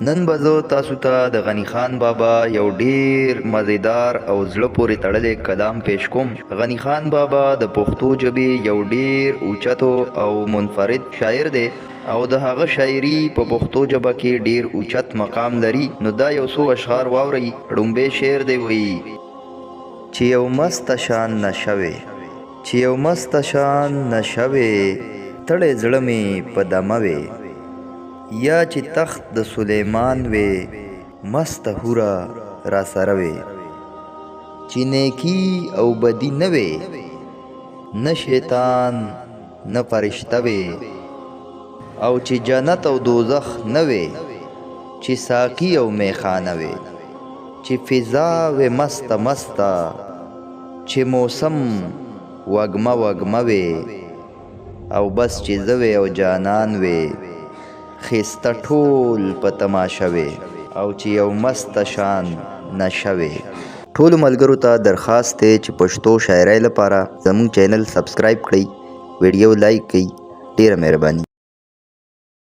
نن به زه تاسو ته د غني خان بابا یو ډیر مزیدار او زړه پورې تړلی کلام پیش کوم. غني خان بابا د پښتو ژبې یو ډیر اوچتو او منفرد شاعر دی او د هغه شاعري په پښتو ژبه کې ډیر اوچت مقام لري. نو دا یو څو اشعار واورئ. ړومبی شعر دی وایي چې یو مست شان نشوي، چې یو مست شان نشوي، تړی زړه مې په دمه وي، یا چې تخت د سلیمان وي مست حوره را سره وي، چې نیکي او بدي نه وي، نه شیطان نه فرشته وي، او چې جنت او دوزخ نه وي، چې ساقي او میخانه وي، چې فضا وي مسته مسته، چې موسم وږمه وږمه وي، او بس چې زه وي او جانان وي ښایسته ټول په تماشه وي، او چې یو مست شان نشه وي. ټولو ملګرو ته درخواست دی چې پښتو شاعرۍ لپاره زموږ چینل سبسکرایب کړئ، ویډیو لایک کړئ. ډیره مهرباني.